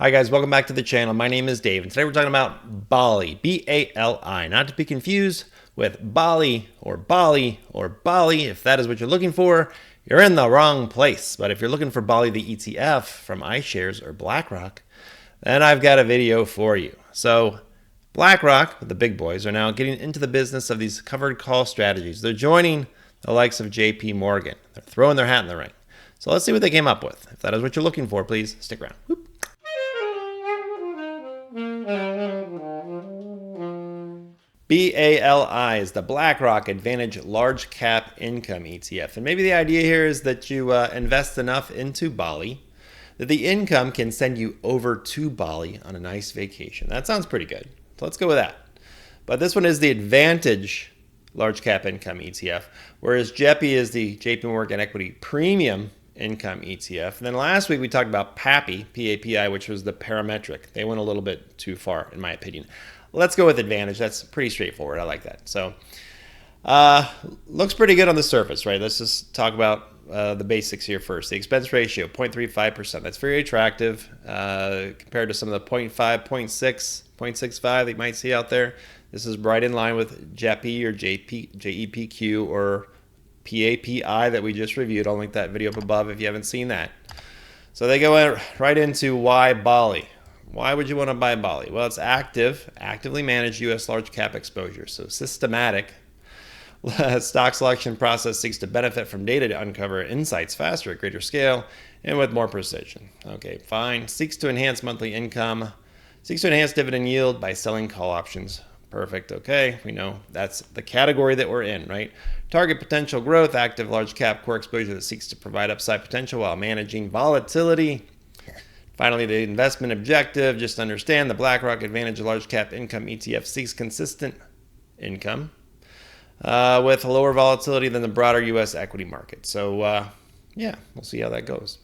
Hi guys, welcome back to the channel. My name is Dave, and today we're talking about BALI, B-A-L-I, not to be confused with BALI or BALI or BALI. If that is what you're looking for, you're in the wrong place. But if you're looking for BALI the ETF from iShares or BlackRock, then I've got a video for you. So BlackRock, the big boys, are now getting into the business of these covered call strategies. They're joining the likes of JP Morgan. They're throwing their hat in the ring. So let's see what they came up with. If that is what you're looking for, please stick around. Whoop. BALI is the BlackRock Advantage Large Cap Income ETF. And maybe the idea here is that you invest enough into BALI that the income can send you over to BALI on a nice vacation. That sounds pretty good. So let's go with that. But this one is the Advantage Large Cap Income ETF, whereas JEPI is the JP Morgan Equity Premium Income ETF. And then last week we talked about PAPI, PAPI, which was the parametric. They went a little bit too far, in my opinion. Let's go with Advantage. That's pretty straightforward. I like that. So, looks pretty good on the surface, right? Let's just talk about the basics here first. The expense ratio, 0.35%. That's very attractive compared to some of the 0.5, 0.6, 0.65 that you might see out there. This is right in line with JEPI or JEPQ or PAPI that we just reviewed. I'll link that video up above if you haven't seen that. So they go right into why BALI. Why would you want to buy BALI? Well, it's actively managed U.S. large cap exposure. So systematic stock selection process seeks to benefit from data to uncover insights faster at greater scale and with more precision. Okay, fine. Seeks to enhance monthly income. Seeks to enhance dividend yield by selling call options. Perfect. Okay, we know that's the category that we're in, right? Target potential growth, active large cap core exposure that seeks to provide upside potential while managing volatility. Finally, the investment objective, just understand the BlackRock Advantage Large Cap Income ETF seeks consistent income with lower volatility than the broader U.S. equity market. So, yeah, we'll see how that goes.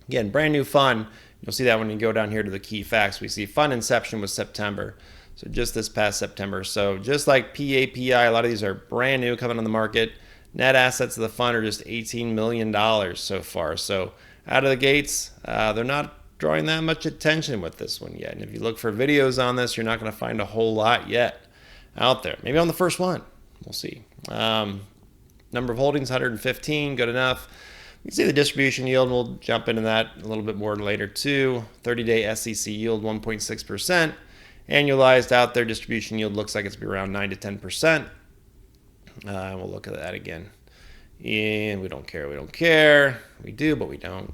Again, brand new fund. You'll see that when you go down here to the key facts. We see fund inception was September, so just this past September. So just like PAPI, a lot of these are brand new coming on the market. Net assets of the fund are just $18 million so far. So out of the gates, they're not drawing that much attention with this one yet. And if you look for videos on this, you're not going to find a whole lot yet out there. Maybe on the first one. We'll see. Number of holdings, 115, good enough. You can see the distribution yield. We'll jump into that a little bit more later too. 30-day SEC yield, 1.6%. Annualized out there, distribution yield looks like it's be around 9 to 10%. We'll look at that again. And we don't care. We do, but we don't.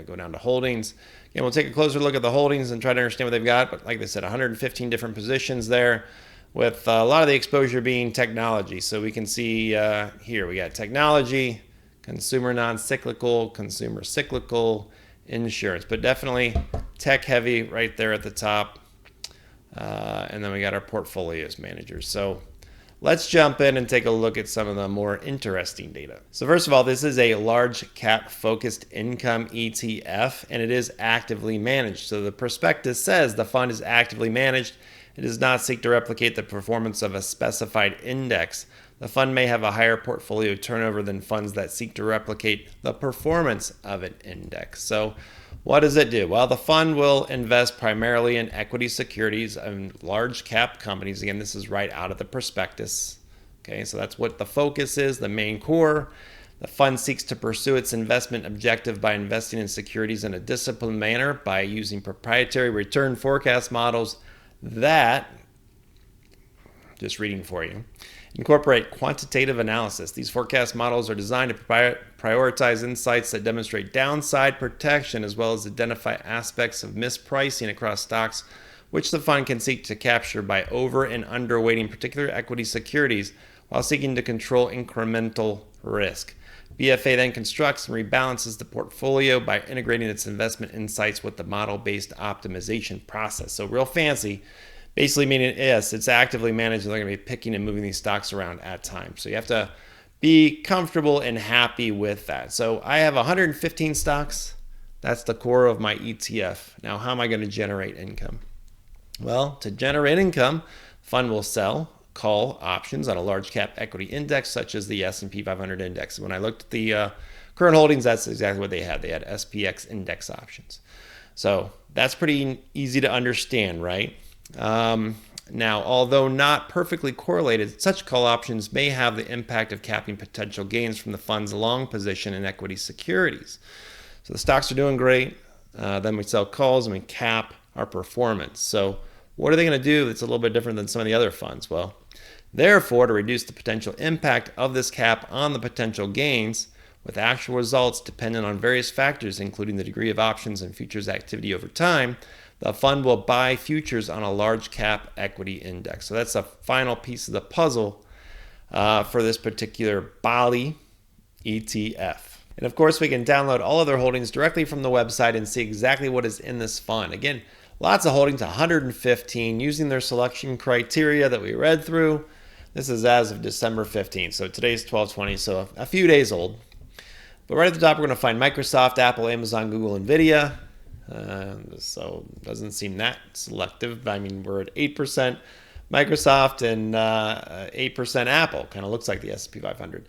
Go down to holdings. Again, we'll take a closer look at the holdings and try to understand what they've got. But like I said, 115 different positions there, with a lot of the exposure being technology. So we can see here we got technology, consumer non-cyclical, consumer cyclical, insurance, but definitely tech heavy right there at the top. And then we got our portfolios managers. So let's jump in and take a look at some of the more interesting data. So first of all, this is a large cap focused income ETF, and it is actively managed. So the prospectus says the fund is actively managed. It does not seek to replicate the performance of a specified index. The fund may have a higher portfolio turnover than funds that seek to replicate the performance of an index. So what does it do? Well, the fund will invest primarily in equity securities and large cap companies. Again, this is right out of the prospectus. Okay, so that's what the focus is, the main core. The fund seeks to pursue its investment objective by investing in securities in a disciplined manner by using proprietary return forecast models that, just reading for you, incorporate quantitative analysis. These forecast models are designed to prioritize insights that demonstrate downside protection as well as identify aspects of mispricing across stocks, which the fund can seek to capture by over and underweighting particular equity securities while seeking to control incremental risk. BFA then constructs and rebalances the portfolio by integrating its investment insights with the model-based optimization process. So real fancy. Basically meaning, yes, it's actively managed and they're going to be picking and moving these stocks around at times. So you have to be comfortable and happy with that. So I have 115 stocks. That's the core of my ETF. Now, how am I going to generate income? Well, to generate income, the fund will sell call options on a large cap equity index such as the S&P 500 index. When I looked at the current holdings, that's exactly what they had. They had SPX index options. So that's pretty easy to understand, right? Now, although not perfectly correlated, such call options may have the impact of capping potential gains from the fund's long position in equity securities. So the stocks are doing great. Then we sell calls and we cap our performance. So what are they going to do that's a little bit different than some of the other funds? Well, therefore, to reduce the potential impact of this cap on the potential gains, with actual results dependent on various factors, including the degree of options and futures activity over time, the fund will buy futures on a large cap equity index. So that's a final piece of the puzzle for this particular BALI ETF. And of course, we can download all of their holdings directly from the website and see exactly what is in this fund. Again, lots of holdings, 115, using their selection criteria that we read through. This is as of December 15th. So today's 12/20, so a few days old. But right at the top, we're going to find Microsoft, Apple, Amazon, Google, NVIDIA. So it doesn't seem that selective. I mean, we're at 8% Microsoft and 8% Apple. Kind of looks like the S&P 500.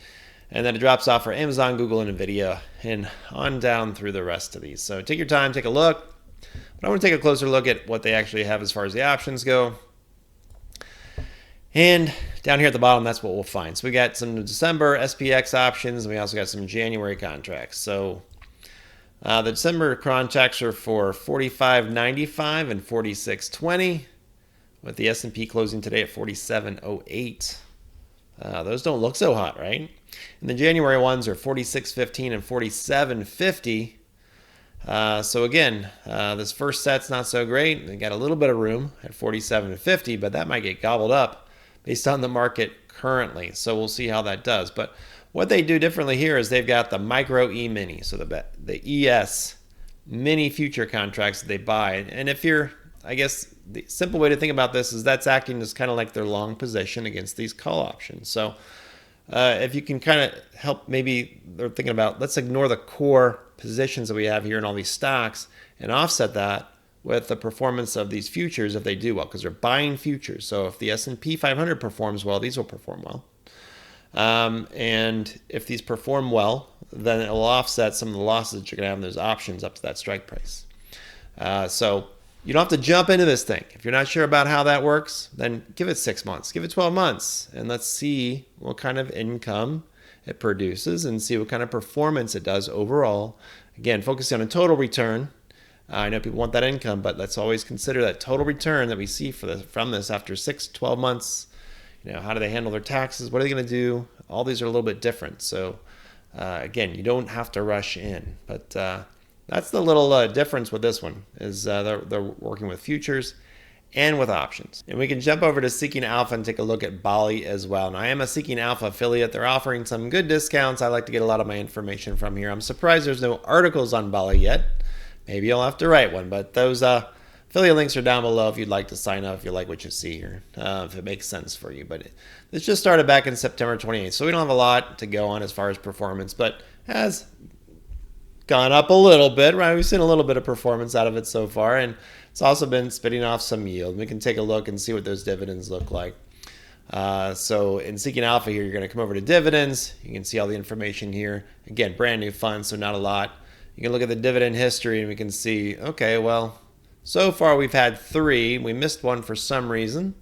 And then it drops off for Amazon, Google, and NVIDIA, and on down through the rest of these. So take your time, take a look. But I want to take a closer look at what they actually have as far as the options go. And down here at the bottom, that's what we'll find. So we got some December SPX options, and we also got some January contracts. So the December contracts are for $45.95 and $46.20, with the S&P closing today at $47.08. Those don't look so hot, right? And the January ones are $46.15 and $47.50. So again, this first set's not so great. They got a little bit of room at $47.50, but that might get gobbled up based on the market currently. So we'll see how that does. But what they do differently here is they've got the micro E-mini, so the ES mini future contracts that they buy. And if you're, I guess the simple way to think about this is that's acting as kind of like their long position against these call options. So if you can kind of help, maybe they're thinking about, let's ignore the core positions that we have here in all these stocks and offset that with the performance of these futures if they do well, because they're buying futures. So if the S&P 500 performs well, these will perform well. And if these perform well, then it will offset some of the losses that you're going to have in those options up to that strike price. So you don't have to jump into this thing. If you're not sure about how that works, then give it 6 months, give it 12 months, and let's see what kind of income it produces and see what kind of performance it does overall. Again, focusing on a total return. I know people want that income, but let's always consider that total return that we see from this after 6, 12 months. You know, how do they handle their taxes? What are they going to do? All these are a little bit different. So again, you don't have to rush in, but that's the little difference with this one is they're working with futures and with options. And we can jump over to Seeking Alpha and take a look at BALI as well. And I am a Seeking Alpha affiliate. They're offering some good discounts. I like to get a lot of my information from here. I'm surprised there's no articles on BALI yet. Maybe I'll have to write one, but those affiliate links are down below if you'd like to sign up, if you like what you see here, if it makes sense for you. But this just started back in September 28th, so we don't have a lot to go on as far as performance, but has gone up a little bit, right? We've seen a little bit of performance out of it so far, and it's also been spitting off some yield. We can take a look and see what those dividends look like. So in Seeking Alpha here, you're going to come over to dividends. You can see all the information here. Again, brand new fund, so not a lot. You can look at the dividend history and we can see, okay, well, so far we've had 3. We missed one for some reason.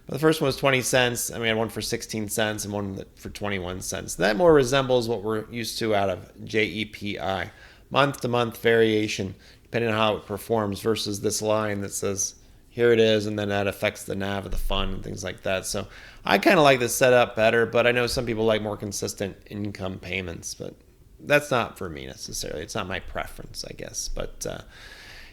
But the first one was 20 cents, and we had one for 16 cents and one for 21 cents. That more resembles what we're used to out of JEPI. Month-to-month variation, depending on how it performs versus this line that says, here it is, and then that affects the NAV of the fund and things like that. So I kind of like this setup better, but I know some people like more consistent income payments, but that's not for me necessarily. It's not my preference, I guess. But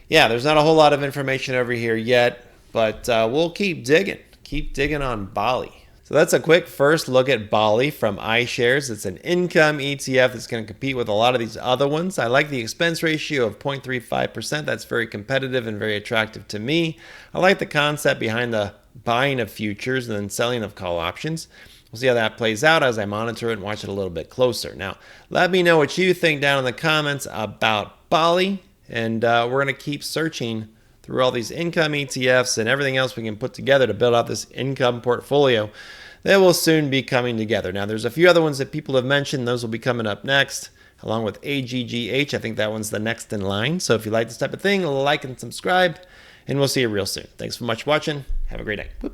yeah, there's not a whole lot of information over here yet, but we'll keep digging on BALI. So that's a quick first look at BALI from iShares. It's an income ETF that's going to compete with a lot of these other ones. I like the expense ratio of 0.35%. That's very competitive and very attractive to me. I like the concept behind the buying of futures and then selling of call options. We'll see how that plays out as I monitor it and watch it a little bit closer. Now, let me know what you think down in the comments about BALI, and we're going to keep searching through all these income ETFs and everything else we can put together to build out this income portfolio that will soon be coming together. Now, there's a few other ones that people have mentioned. Those will be coming up next. along with AGGH. I think that one's the next in line. So if you like this type of thing, like and subscribe, and we'll see you real soon. Thanks so much for watching. Have a great night.